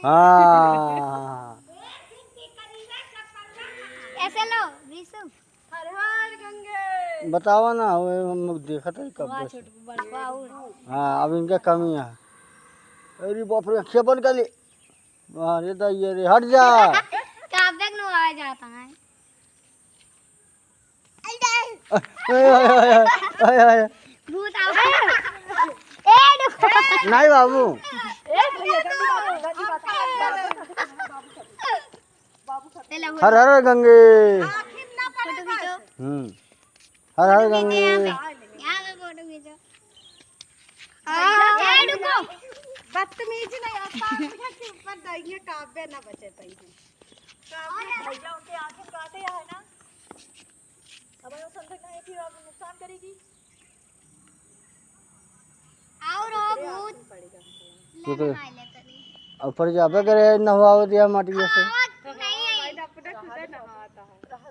हाँ ऐसे लो विशु। हर हर गंगे। बतावा ना हम देखा था कब से। हाँ अब इनका कमी है। अरे बाप रे अखियाँ बंद कर ली। अरे तो ये रे हट जा। काव्य नु आ जाता है। भूत आओ। ए नहीं बाबू हर हर गंगे। फोटो खींचो। हर हर गंगे। यहाँ पे फोटो खींचो। ए रुको। बदतमीजी नहीं आता के ऊपर जाइए काव्य ना बचे तई भैया उनके आंखें काटे है ना अब वो संदेह नहीं कि अब नुकसान करेगी और वो भूत ऊपर जाबे करे नहवा दिया माटी से। नहीं अपना खुद नहाता है